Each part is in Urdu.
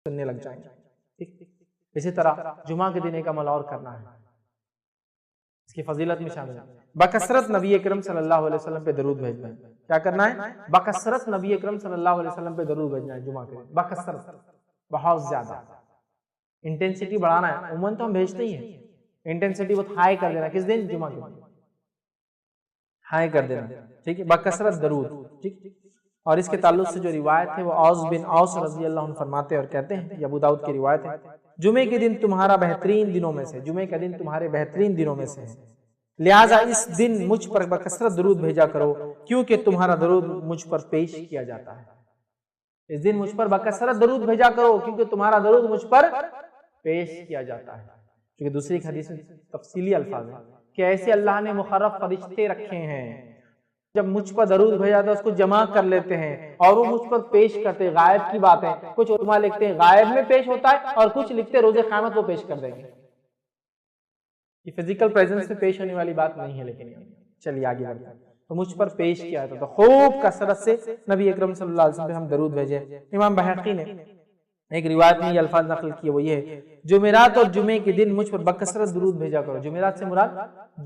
سننے لگ جائیں گے۔ اسی طرح جمعہ کے دن ایک عمل اور کرنا ہے، اس کی فضیلت میں شامل ہے بکثرت نبی اکرم صلی اللہ علیہ وسلم پہ درود بھیجنا ہے۔ کیا کرنا ہے؟ بکثرت نبی اکرم صلی اللہ علیہ وسلم پہ درود بھیجنا ہے جمعہ کے دن، بکثرت، بہت زیادہ، انٹینسٹی بڑھانا ہے۔ عموماً تو ہم بھیجتے ہی ہیں، انٹینسٹی بہت ہائی کر دینا۔ کس دن؟ جمعہ کے دن ہائی کر دینا، ٹھیک ہے، بکثرت درود، ٹھیک۔ اور اس کے تعلق سے جو روایت ہے وہ اوس بن اوس رضی اللہ عنہ فرماتے ہیں اور کہتے ہیں، یہ ابو داؤد کی روایت ہے، جمعے کے دن تمہارا بہترین دنوں میں سے، جمعے کا دن تمہارے بہترین دنوں میں سے ہے، لہٰذا اس دن مجھ پر بکثرت درود بھیجا کرو کیونکہ تمہارا درود مجھ پر پیش کیا جاتا ہے۔ اس دن مجھ پر بکثرت درود بھیجا کرو کیونکہ تمہارا درود مجھ پر پیش کیا جاتا ہے۔ کیونکہ دوسری حدیث میں تفصیلی الفاظ ہیں کہ ایسے اللہ نے مقرب فرشتے رکھے ہیں، جب مجھ پر درود بھیجا تو اس کو جمع کر لیتے ہیں اور وہ مجھ پر پیش کرتے ہیں۔ غائب کی بات ہے، کچھ علماء لکھتے ہیں غائب میں پیش ہوتا ہے اور کچھ لکھتے ہیں روز قیامت وہ پیش کر دیں گے۔ یہ فزیکل پریزنس میں پیش ہونے والی بات نہیں ہے، لیکن چلیے آگے بڑھتے ہیں۔ تو مجھ پر پیش کیا تھا، تو خوب کثرت سے نبی اکرم صلی اللہ علیہ وسلم پہ ہم درود بھیجیں۔ امام بہقی نے ایک روایت میں یہ الفاظ نقل کیے، وہ یہ ہے، جمعرات اور جمعے کے دن مجھ پر بکثرت درود بھیجا کرو۔ جمعرات سے مراد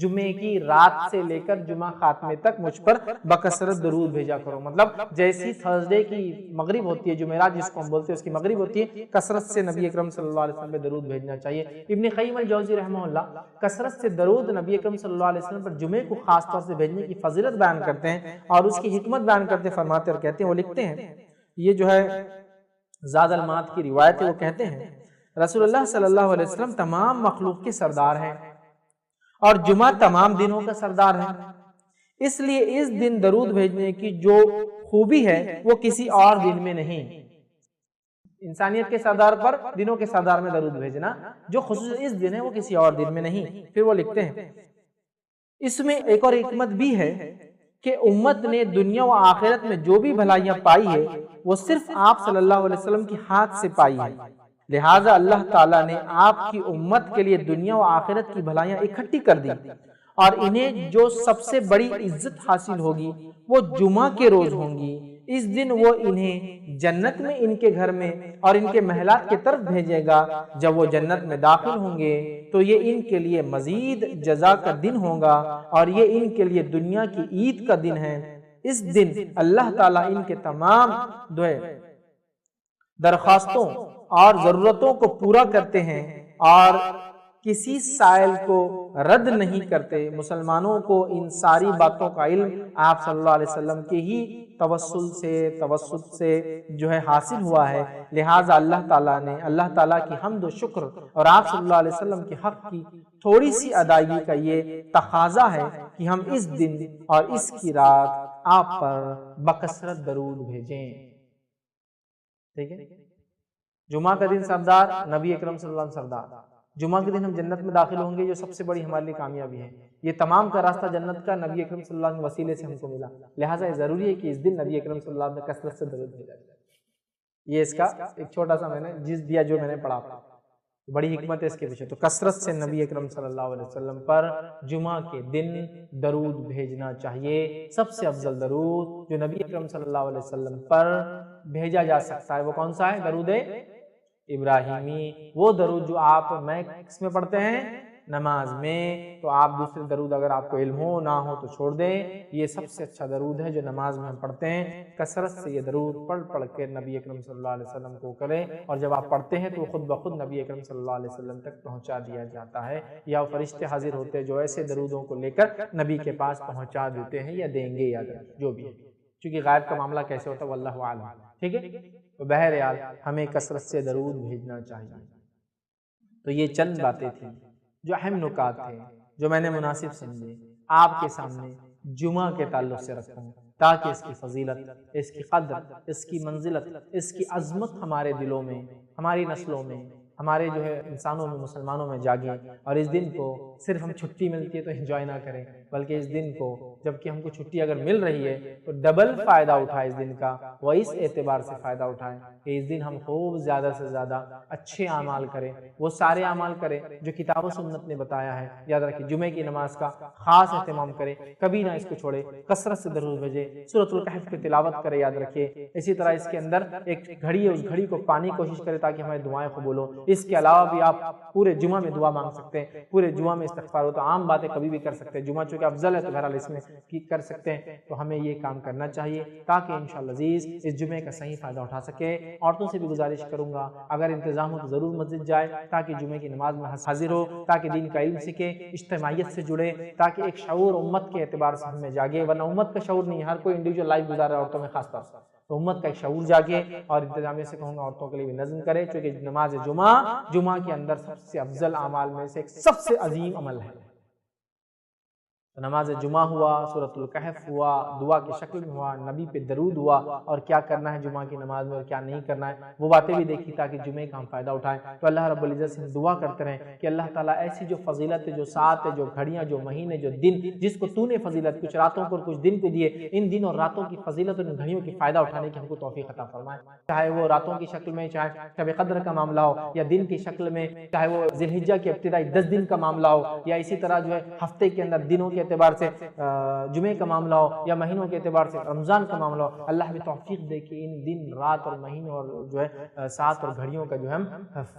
جمعے کی رات سے لے کر جمعہ خاتمے تک مجھ پر بکثرت درود بھیجا کرو۔ مطلب جیسی تھرسڈے کی مغرب ہوتی ہے، جمعرات جس کو ہم بولتے ہیں اس کی مغرب ہوتی ہے، کثرت سے نبی اکرم صلی اللہ علیہ وسلم پہ درود بھیجنا چاہیے۔ ابن قیم الجوزی رحمہ اللہ کثرت سے درود نبی اکرم صلی اللہ علیہ وسلم پر جمعے کو خاص طور سے بھیجنے کی فضیلت بیان کرتے ہیں اور اس کی حکمت بیان کرتے فرماتے اور کہتے ہیں، وہ لکھتے ہیں، یہ جو ہے زاد المعاد کی روایت ہے، وہ کہتے ہیں رسول اللہ صلی اللہ علیہ وسلم تمام مخلوق کے سردار ہیں اور جمعہ تمام دنوں کا سردار ہے، اس لیے اس دن درود بھیجنے کی جو خوبی ہے وہ کسی اور دن میں نہیں۔ انسانیت کے سردار پر دنوں کے سردار میں درود بھیجنا جو خصوص اس دن ہے وہ کسی اور دن میں نہیں۔ پھر وہ لکھتے ہیں اس میں ایک اور حکمت بھی ہے کہ امت نے دنیا و آخرت میں جو بھی بھلائیاں پائی ہے وہ صرف آپ صلی اللہ علیہ وسلم کی ہاتھ سے پائی ہے، لہٰذا اللہ تعالیٰ نے آپ کی امت کے لیے دنیا و آخرت کی بھلائیاں اکٹھی کر دی اور انہیں جو سب سے بڑی عزت حاصل ہوگی وہ جمعہ کے روز ہوں گی۔ اس دن وہ انہیں جنت میں ان کے گھر میں اور ان کے محلات کی طرف بھیجے گا، جب وہ جنت میں داخل ہوں گے تو یہ ان کے لیے مزید جزا کا دن ہوگا اور یہ ان کے لیے دنیا کی عید کا دن ہے۔ اس دن اللہ تعالیٰ ان کے تمام درخواستوں اور ضرورتوں کو پورا کرتے ہیں اور کسی سائل کو رد نہیں کرتے۔ مسلمانوں کو ان ساری باتوں کا علم آپ صلی اللہ علیہ وسلم کے ہی توسط سے جو ہے حاصل ہوا ہے، لہٰذا اللہ تعالیٰ کی حمد و شکر اور آپ صلی اللہ علیہ وسلم کے حق کی تھوڑی سی ادائیگی کا یہ تقاضا ہے کہ ہم اس دن اور اس کی رات آپ پر بکثرت درود بھیجیں۔ ٹھیک ہے، جمعہ کا دن سردار، نبی اکرم صلی اللہ علیہ وسلم سردار، جمعہ کے دن ہم جنت میں داخل ہوں گے، جو سب سے بڑی ہمارے لیے کامیابی ہے۔ یہ تمام کا راستہ جنت کا نبی اکرم صلی اللہ علیہ وسلم وسیلے سے ہم کو ملا، لہٰذا یہ ضروری ہے کہ اس دن نبی اکرم صلی اللہ علیہ وسلم نے کثرت سے درود بھیجا جائے۔ یہ اس کا ایک چھوٹا سا میں نے جز دیا جو میں نے پڑھا تھا، بڑی حکمت ہے اس کے پیچھے۔ تو کثرت سے نبی اکرم صلی اللہ علیہ وسلم پر جمعہ کے دن درود بھیجنا چاہیے۔ سب سے افضل درود جو نبی اکرم صلی اللہ علیہ وسلم پر بھیجا جا سکتا ہے وہ کون سا ہے؟ درود ابراہیمی، وہ درود جو آپ میں کس میں پڑھتے ہیں؟ نماز میں۔ تو آپ دوسرے درود اگر آپ کو علم ہو نہ ہو تو چھوڑ دیں، یہ سب سے اچھا درود ہے جو نماز میں ہم پڑھتے ہیں۔ کثرت سے یہ درود پڑھ کے نبی اکرم صلی اللہ علیہ وسلم کو کریں، اور جب آپ پڑھتے ہیں تو خود بخود نبی اکرم صلی اللہ علیہ وسلم تک پہنچا دیا جاتا ہے، یا فرشتے حاضر ہوتے ہیں جو ایسے درودوں کو لے کر نبی کے پاس پہنچا دیتے ہیں یا دیں گے یا جو بھی ہے، کیونکہ غائب کا معاملہ کیسے ہوتا ہے واللہ اعلم۔ ٹھیک ہے، تو بہرحال ہمیں کثرت سے درود بھیجنا چاہیے۔ تو یہ چند باتیں تھیں جو اہم نکات تھے جو میں نے مناسب سمجھے آپ کے سامنے جمعہ کے تعلق سے رکھوں، تاکہ اس کی فضیلت، اس کی قدر، اس کی منزلت، اس کی عظمت ہمارے دلوں میں، ہماری نسلوں میں، ہمارے جو ہے انسانوں میں، مسلمانوں میں جاگیں، اور اس دن کو صرف ہم چھٹی ملتی ہے تو انجوائے نہ کریں، بلکہ اس دن کو جبکہ ہم کو چھٹی اگر مل رہی ہے تو ڈبل فائدہ اٹھائے اس دن کا، وہ اس اعتبار سے فائدہ اٹھائے کہ اس دن ہم خوب زیادہ سے زیادہ اچھے اعمال کریں، وہ سارے اعمال کریں جو کتاب و سنت نے بتایا ہے۔ یاد رکھیں جمعے کی نماز کا خاص اہتمام کریں، کبھی نہ اس کو چھوڑے، کثرت سے درود بھیجے، سورۃ الکہف کی تلاوت کرے، یاد رکھیے۔ اسی طرح اس کے اندر ایک گھڑی ہے، اس گھڑی کو پانی کوشش کرے تاکہ ہماری دعائیں قبول ہو۔ اس کے علاوہ بھی آپ پورے جمعہ میں دعا مانگ سکتے ہیں، پورے جمعہ میں استغفار ہو، تو عام باتیں کبھی بھی کر سکتے ہیں، جمعہ چونکہ افضل ہے تو بہرحال اس میں کر سکتے ہیں، تو ہمیں یہ کام کرنا چاہیے تاکہ انشاءاللہ عزیز اس جمعے کا صحیح فائدہ اٹھا سکے۔ عورتوں سے بھی گزارش کروں گا اگر انتظام ہو تو ضرور مسجد جائے تاکہ جمعے کی نماز میں حاضر ہو، تاکہ دین کا علم سیکھے، اجتماعیت سے جڑے، تاکہ ایک شعور امت کے اعتبار سے ہمیں جاگے، ورنہ امت کا شعور نہیں، ہر کوئی انڈیویجول لائف گزار رہا ہے، عورتوں میں خاص طور سے، تو امت کا ایک شعور جاگے، اور انتظامیہ سے کہوں گا عورتوں کے لیے بھی نظم کرے، چونکہ نماز جمعہ کے اندر سب سے افضل اعمال میں سے ایک سب سے عظیم عمل ہے۔ نماز جمعہ ہوا، سورۃ الکہف ہوا، دعا کی شکل میں ہوا، نبی پہ درود ہوا، اور کیا کرنا ہے جمعہ کی نماز میں اور کیا نہیں کرنا ہے وہ باتیں بھی دیکھی تاکہ جمعے کا ہم فائدہ اٹھائیں۔ تو اللہ رب العزت سے ہم دعا کرتے رہیں کہ اللہ تعالیٰ ایسی جو فضیلت ہے، جو ساعت ہے، جو گھڑیاں، جو مہینے، جو دن جس کو تو نے فضیلت کچھ راتوں کو اور کچھ دن کو دیے، ان دن اور راتوں کی فضیلت اور ان گھڑیوں کی فائدہ اٹھانے کی ہم کو توفیق عطا فرمائے، چاہے وہ راتوں کی شکل میں، چاہے شب قدر کا معاملہ ہو، یا دن کی شکل میں، چاہے وہ ذی الحجہ کے ابتدائی 10 دن کا معاملہ ہو، یا اسی طرح جو ہے ہفتے کے اندر دنوں کے اعتبار سے جمعے کا معاملہ ہو، یا مہینوں کے اعتبار سے رمضان کا معاملہ ہو، اللہ بھی توفیق دے کہ ان دن رات اور مہینوں اور جو ہے ساعت اور گھڑیوں کا جو ہم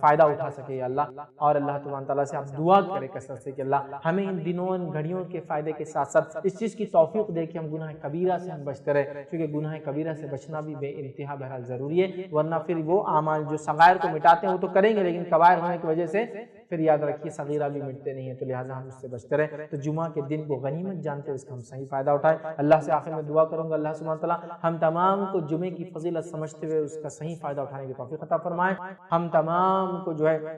فائدہ اٹھا سکے یا اللہ۔ اور اللہ تبارک تعالیٰ سے آپ دعا کرے کثرت سے کہ اللہ ہمیں ان دنوں ان گھڑیوں کے فائدے کے ساتھ ساتھ اس چیز کی توفیق دے کہ ہم گناہ کبیرہ سے ہم بچتے رہے، کیونکہ گناہ کبیرہ سے بچنا بھی بے انتہا بہرحال ضروری ہے، ورنہ پھر وہ اعمال جو صغائر کو مٹاتے ہیں وہ تو کریں گے، لیکن کبائر ہونے کی وجہ سے پھر یاد رکھیے صغیرہ بھی مٹتے نہیں ہیں، تو لہٰذا ہم اس سے بچتے رہیں۔ تو جمعہ کے دن کو غنیمت جانتے ہوئے اس کا ہم صحیح فائدہ اٹھائیں۔ اللہ سے آخر میں دعا کروں گا اللہ سبحانہ وتعالیٰ ہم تمام کو جمعے کی فضیلت سمجھتے ہوئے اس کا صحیح فائدہ اٹھانے کی توفیق عطا فرمائے، ہم تمام کو جو ہے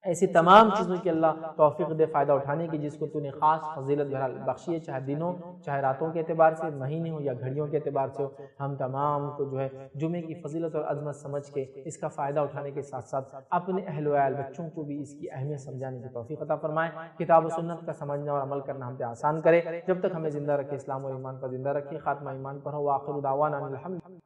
ایسی تمام چیزوں کی اللہ توفیق دے فائدہ اٹھانے کی جس کو تو نے خاص فضیلت بخشی ہے، چاہے دنوں چاہے راتوں کے اعتبار سے، مہینے ہو یا گھڑیوں کے اعتبار سے ہو، ہم تمام کو جو ہے جمعے کی فضیلت اور عظمت سمجھ کے اس کا فائدہ اٹھانے کے ساتھ ساتھ اپنے اہل و عیال بچوں کو بھی اس کی اہمیت سمجھانے کی توفیق عطا فرمائے، کتاب و سنت کا سمجھنا اور عمل کرنا ہم پہ آسان کرے، جب تک ہمیں زندہ رکھے اسلام و ایمان پر زندہ رکھے، خاتمہ ایمان پر ہو، وآخر دعوانا ان الحمد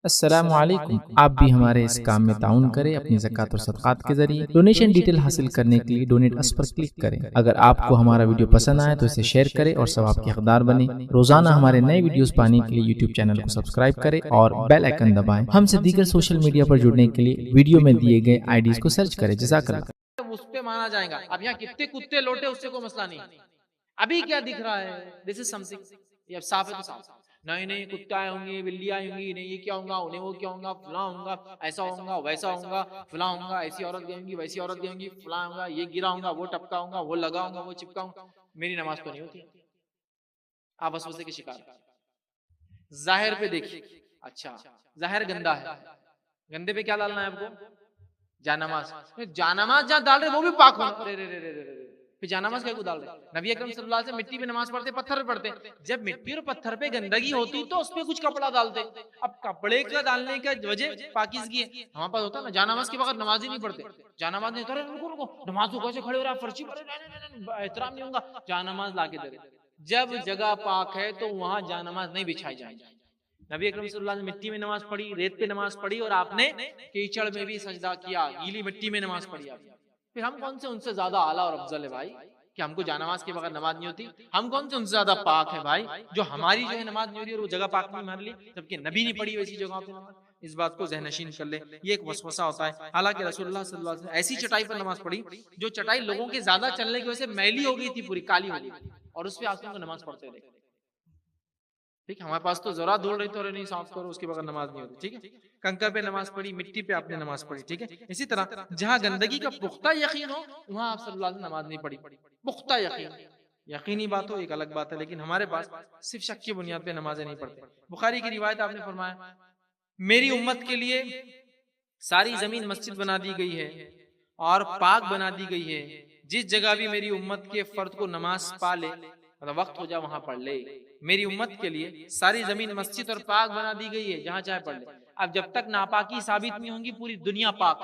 السلام علیکم۔ آپ بھی ہمارے اس کام میں تعاون کریں اپنی زکوٰۃ اور صدقات کے ذریعے۔ ڈونیشن ڈیٹیل حاصل کرنے کے لیے ڈونیٹ اس پر کلک کریں۔ اگر آپ کو ہمارا ویڈیو پسند آئے تو اسے شیئر کریں اور ثواب کے حقدار بنیں۔ روزانہ ہمارے نئے ویڈیوز پانے کے لیے یوٹیوب چینل کو سبسکرائب کریں اور بیل آئیکن دبائیں۔ ہم سے دیگر سوشل میڈیا پر جڑنے کے لیے ویڈیو میں دیے گئے آئی ڈیز کو سرچ کریں۔ جزاک اللہ۔ اس پہ مانا جائے گا۔ اب یہاں کتنے کتے لوٹے اس سے کوئی مسئلہ نہیں، ابھی کیا دکھ رہا ہے، دس از سم تھنگ، یہ اب صاف ہے تو صاف، نہیں کتے آئے ہوں گے، بلی آئی ہوں گی، نہیں یہ کیا ہوں گا، انہیں وہ کیا ہوں گا، فلاں ہوں گا، ایسا ہوں گا، ویسا ہوں گا، فلاں ہوں گا، ایسی عورت گئیں گی، ویسی عورت گئیں گی، فلاں ہوں گا، یہ گرا ہوں گا، وہ ٹپکا ہوں گا، وہ لگا ہوں گا، وہ چپکا ہوں گا۔ میری نماز تو نہیں ہوتی، آپ وسوسے کے شکار۔ ظاہر پہ دیکھیے، اچھا ظاہر گندا ہے، گندے پہ کیا ڈالنا ہے آپ کو؟ جانماز۔ جانماز جہاں ڈال رہے وہ بھی پاک ہونا، پھر جانماز کیا کو ڈال رہے؟ نبی اکرم صلی اللہ علیہ وسلم مٹی پہ نماز پڑھتے، پتھر پہ پڑھتے، جب مٹی اور پتھر پہ گندگی ہوتی تو اس پہ کچھ کپڑا ڈالتے۔ اب کپڑے کا ڈالنے کا وجہ پاکیزگی ہے، ہمارے پاس ہوتا نا جانماز کے بغیر نماز ہی نہیں پڑھتے، جانماز نہیں ہوتا، رکو نماز کو کیسے کھڑے ہو رہا ہے، فرچی پڑھ رہے، احترام نہیں ہوگا، جانماز لا کے دے۔ جب جگہ پاک ہے تو وہاں جانماز نہیں بچھائی جائے گی۔ نبی اکرم صلی اللہ علیہ وسلم مٹی میں نماز پڑھی، ریت پہ نماز پڑھی، اور آپ نے کیچڑ میں بھی سجدہ کیا، گیلی مٹی میں نماز پڑھی آپ نے۔ پھر ہم کون سے ان سے زیادہ اعلیٰ اور افضل ہے بھائی کہ ہم کو جانماز کے بغیر نماز نہیں ہوتی؟ ہم کون سے ان سے زیادہ پاک ہے بھائی جو ہماری جو ہے نماز نہیں ہو رہی اور وہ جگہ پاک نہیں ہمارے لیے، جبکہ نبی نہیں پڑھی ویسی جگہوں پہ نماز؟ اس بات کو ذہن نشین کر لے، یہ ایک وسوسہ ہوتا ہے۔ حالانکہ رسول اللہ صلی اللہ علیہ وسلم ایسی چٹائی پر نماز پڑھی جو چٹائی لوگوں کے زیادہ چلنے کی وجہ سے میلی ہو گئی تھی، پوری کالی ہو گئی تھی، اور اس پہ آسمان کو نماز پڑھتے رہے۔ ٹھیک ہے، ہمارے پاس تو ذرا دھول رہی تو نہیں صاف کرو، اس کے بغیر نماز نہیں ہوتی۔ ٹھیک ہے، کنکر پہ نماز پڑھی، مٹی پہ آپ نے نماز پڑھی۔ ٹھیک ہے، اسی طرح جہاں گندگی کا پختہ یقین ہو وہاں آپ صلی اللہ علیہ وسلم نماز نہیں پڑھی۔ پختہ یقین، یقینی بات ہو ایک الگ بات ہے، لیکن ہمارے پاس صرف شک کی بنیاد پہ نمازیں نہیں پڑھتے۔ بخاری کی روایت آپ نے فرمایا میری امت کے لیے ساری زمین مسجد بنا دی گئی ہے اور پاک بنا دی گئی ہے، جس جگہ بھی میری امت کے فرد کو نماز پا لے، وقت ہو جا وہاں پڑھ لے۔ میری امت کے لیے ساری زمین مسجد اور پاک بنا دی گئی ہے، جہاں چاہے پڑھ لے۔ اب جب تک ناپاکی ثابت نہیں ہوں گی پوری دنیا پاک،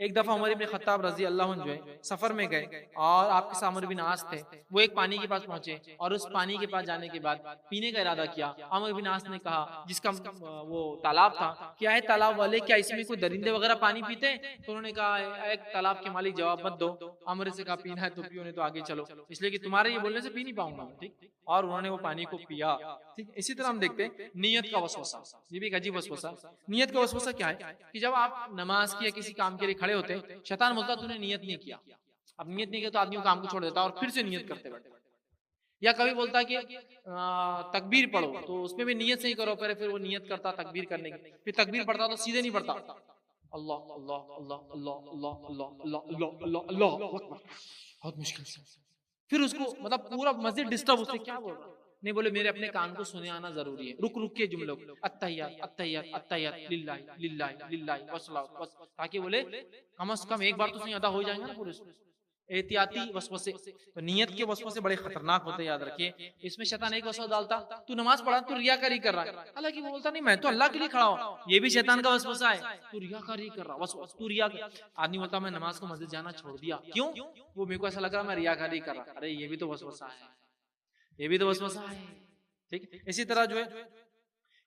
ایک دفعہ عمر بن خطاب رضی اللہ عنہ جو ہے سفر میں گئے اور آپ کے سامنے بن عاص تھے، وہ ایک پانی کے پاس پہنچے اور اس پانی کے پاس جانے کے بعد پینے کا ارادہ کیا۔ عمر بن عاص نے کہا، جس کا وہ تالاب تھا، کیا ہے تالاب والے، کیا اس میں کوئی درندے وغیرہ پانی پیتے ہیں؟ تو انہوں نے کہا ایک تالاب کے مالک جواب مت دو۔ عمر سے کہا پینا ہے تو پیو، نہیں تو آگے چلو، اس لیے کہ تمہارے یہ بولنے سے پی نہیں پاؤں گا، ٹھیک؟ اور انہوں نے وہ پانی کو پیا، ٹھیک؟ اسی طرح ہم دیکھتے ہیں نیت کا وسوسہ، یہ بھی ایک عجیب وسوسہ۔ نیت کا وسوسہ کیا ہے کہ جب آپ نماز کی یا کسی کام کے لیے کھڑے ہوتے ہیں، شیطان بولتا تو نے نیت نہیں کیا۔ اب نیت نہیں کیا تو آدمی کام کو چھوڑ دیتا اور پھر سے نیت کرتے بیٹھے، یا کبھی بولتا ہے کہ تکبیر پڑھو تو اس میں بھی نیت سے ہی کرو، پھر وہ نیت کرتا تکبیر کرنے کی، پھر تکبیر پڑھتا تو سیدھے نہیں پڑھتا، اللہ اللہ اللہ اللہ اللہ اللہ اللہ اللہ اللہ اکبر، بہت مشکل سے، پھر اس کو مطلب پورا مسجد ڈسٹرب، اس سے کیا بول رہا نہیں، بولے میرے اپنے کان کو سنے آنا ضروری ہے، رک رک کے جملوں کو التحیات التحیات التحیات للہ للہ للہ والصلاۃ والسلام، تاکہ بولے کم از کم ایک بار تو صحیح ادا ہو جائیں گے نا پورے۔ احتیاطی وسوسے، تو نیت کے وسوسے بڑے خطرناک ہوتے ہیں، یاد رکھیے۔ اس میں شیطان ایک وسوسہ ڈالتا، تو نماز پڑھا تو ریاکاری کر رہا ہے، حالانکہ وہ بولتا نہیں میں تو اللہ کے لیے کھڑا ہوں، یہ بھی شیطان کا وسوسہ ہے، تو ریاکاری کر رہا، وسوسہ تو آدمی بولتا میں نماز کو مسجد جانا چھوڑ دیا، کیوں؟ وہ میرے کو ایسا لگ رہا میں ریاکاری کر رہا، ارے یہ بھی تو وسوسہ ہے، یہ بھی تو وسوسہ ہے، ٹھیک؟ اسی طرح جو ہے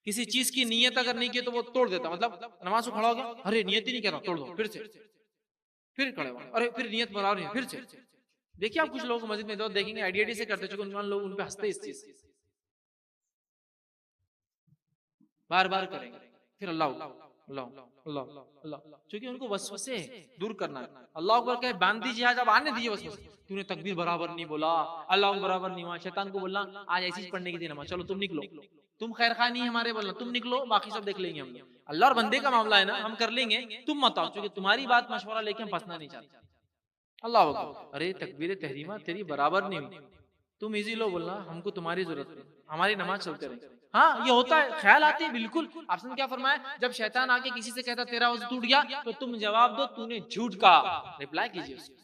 کسی چیز کی نیت اگر نہیں کی تو وہ توڑ دیتا، مطلب نماز کو کھڑا ہو گیا، ارے نیت ہی نہیں کر رہا، توڑ دو، پھر سے، پھر کھڑے ہو، ارے پھر نیت بنا رہی ہے، پھر سے۔ دیکھیے آپ کچھ لوگ مسجد میں دو دیکھیں گے ایڈیٹی سے کرتے، چونکہ لوگ ان پہ ہنستے اس چیز، بار بار کریں گے، پھر اللہ اللہ اللہ اللہ، چونکہ ان کو وسوسے دور کرنا ہے۔ اللہ اکبر کہے باندھ دیجیے، آج اب آنے دیجیے وسوسے، تو نے تکبیر برابر نہیں بولا، اللہ اکبر برابر نہیں ہوا، شیطان کو بولنا آج ایسی پڑھنے کی تھی نماز، چلو تم نکلو، تم خیر خواہ نہیں ہمارے، بولنا تم نکلو، باقی سب دیکھ لیں گے ہم، اللہ اور بندے کا معاملہ ہے نا، ہم کر لیں گے، تم مت آؤ، چونکہ تمہاری بات مشورہ لے کے ہم پھنسنا نہیں چاہتے۔ اللہ اکبر، ارے تکبیر تحریمہ تیری برابر نہیں ہوئی، تم ایزی لو، بولنا ہم کو تمہاری ضرورت نہیں، ہماری نماز چلتے رہے۔ ہاں یہ ہوتا ہے، خیال آتے ہیں بالکل۔ آپ نے کیا فرمایا، جب شیطان آ کے کسی سے کہتا تیرا وضو ٹوٹ گیا تو تم جواب دو تو نے جھوٹ کہا، ریپلائی کیجیے اس کو۔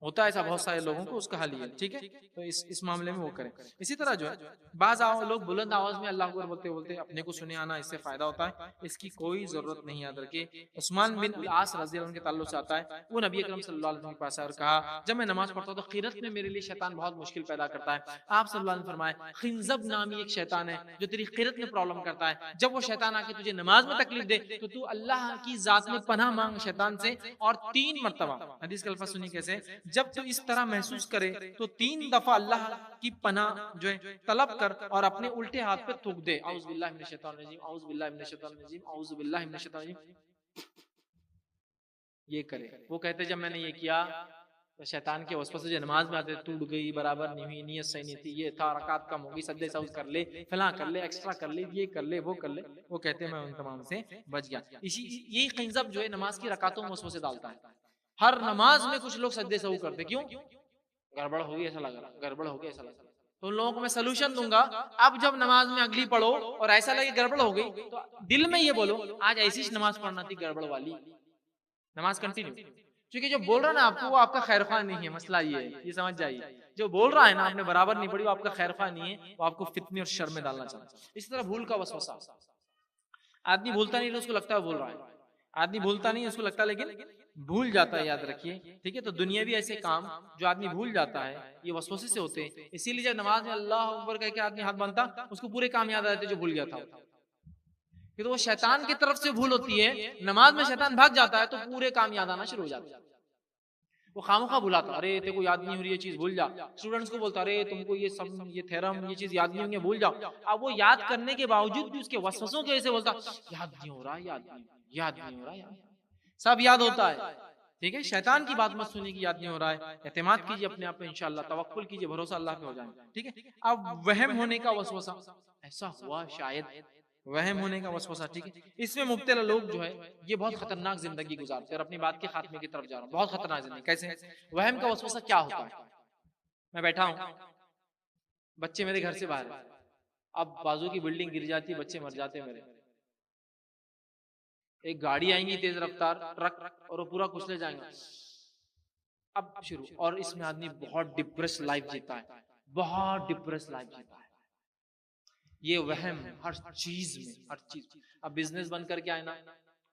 ہوتا ہے ایسا بہت سارے لوگوں کو، اس کا حل یہ ہے، ٹھیک ہے؟ تو اس معاملے میں وہ کریں۔ اسی طرح جو ہے بعض لوگ بلند آواز میں اللہ اکبر بولتے بولتے اپنے کو سنے آنا، اس سے فائدہ ہوتا ہے، اس کی کوئی ضرورت نہیں، یاد رکھیے۔ عثمان بن العاص رضی اللہ عنہ کے تعلق سے آتا ہے، وہ نبی اکرم صلی اللہ علیہ وسلم کے پاس آیا اور کہا جب میں نماز پڑھتا ہوں تو قرات میں میرے لیے شیطان بہت مشکل پیدا کرتا ہے۔ آپ صلی اللہ علیہ وسلم فرمائے خنزب نامی ایک شیطان ہے جو تیری قرات میں پرابلم کرتا ہے، جب وہ شیطان آ کے تجھے نماز میں تکلیف دے تو تو اللہ کی ذات میں پناہ مانگ شیطان سے، اور 3 مرتبہ، حدیث کا الفاظ سنی کیسے، جب تو اس طرح محسوس کرے تو 3 دفعہ اللہ کی پناہ جو ہے طلب کر اور اپنے الٹے ہاتھ پہ تھوک دے، اعوذ باللہ من الشیطان الرجیم، اعوذ باللہ من الشیطان الرجیم، اعوذ باللہ من الشیطان الرجیم، یہ کرے۔ وہ کہتے جب میں نے یہ کیا تو شیطان کے وسوسے جو نماز میں آتے ٹوٹ گئی، برابر نہیں ہوئی، نیت صحیح نہیں تھی، یہ تھا، رکعت کم ہوگی، سجدے سہو کر لے، فلاں کر لے، ایکسٹرا کر لے، یہ کر لے، وہ کر لے، وہ کہتے ہیں میں ان تمام سے بچ گیا۔ یہی خنزب جو ہے نماز کی رکعتوں میں وسوسے ڈالتا ہے۔ ہر نماز میں کچھ لوگ سجدے سہو کرتے، کیوں؟ گڑبڑ ہوگی ایسا لگ رہا، گڑبڑ ہوگی ایسا لگ رہا، تو ان لوگوں کو میں سلوشن دوں گا، اب جب نماز میں اگلی پڑھو اور ایسا لگے گڑبڑ ہو گئی تو دل میں یہ بولو آج ایسی نماز پڑھنا تھی گڑبڑ والی، نماز کنٹینیو، کیونکہ جو بول رہا ہے نا آپ کو وہ آپ کا خیر خواہ نہیں ہے، مسئلہ یہ ہے، یہ سمجھ جائیے، جو بول رہا ہے نا آپ نے برابر نہیں پڑھی وہ آپ کا خیر خواہ نہیں ہے، وہ آپ کو فتنے اور شر میں ڈالنا چاہتا ہے۔ اسی طرح بھول کا وسوسہ، آدمی بھولتا نہیں اس کو لگتا ہے بول رہا ہے، آدمی بھولتا نہیں اس کو لگتا ہے لیکن بھول جاتا ہے، یاد رکھیے، ٹھیک ہے؟ تو دنیاوی ایسے کام جو آدمی بھول جاتا ہے یہ وسوسے سے ہوتے ہیں، اسی لیے جب نماز میں اللہ اکبر کہہ کے آدمی ہاتھ باندھتا اس کو پورے کام یاد آتے جو بھول گیا تھا، کہ تو وہ شیطان کی طرف سے بھول ہوتی ہے، نماز میں شیطان بھاگ جاتا ہے تو پورے کام یاد آنا شروع ہو جاتے ہیں۔ وہ خامخواہ بھلاتا، ارے تیرے کو یاد نہیں ہو رہی یہ چیز بھول جا، اسٹوڈنٹس کو بولتا ارے تم کو یہ سب یہ تھیرم یہ چیز یاد نہیں ہوں گے بھول جاؤ، اب وہ یاد کرنے کے باوجود بھی اس کے وسوسوں کی وجہ سے بولتا یاد نہیں ہو رہا، یاد نہیں یاد نہیں ہو رہا، سب یاد ہوتا ہے، ٹھیک ہے؟ شیطان کی بات مت سنیے کہ یاد نہیں ہو رہا ہے، اعتماد کیجیے اپنے آپ پہ، انشاءاللہ توکل کیجیے، بھروسہ اللہ پہ ہو جائے، ٹھیک ہے؟ اب وہم ہونے کا وسوسہ، ایسا ہوا شاید وہم ہونے کا وسوسہ، ٹھیک ہے؟ اس میں مبتلا لوگ جو ہے یہ بہت خطرناک زندگی گزارتے ہیں، اور اپنی بات کے خاتمے کی طرف جا رہا ہوں، بہت خطرناک زندگی کیسے؟ وہم کا وسوسہ کیا ہوتا ہے؟ میں بیٹھا ہوں، بچے میرے گھر سے باہر ہیں، اب بازو کی بلڈنگ گر جاتی، بچے مر جاتے ہیں میرے، ایک گاڑی آئیں گی تیز رفتار ٹرک اور وہ پورا کچلے جائیں گا، اب شروع، اور اس میں آدمی بہت ڈپریس لائف جیتا ہے، بہت ڈپریس لائف جیتا ہے، یہ وہم ہر چیز میں، ہر چیز، اب بزنس بند کر کے آئے نا،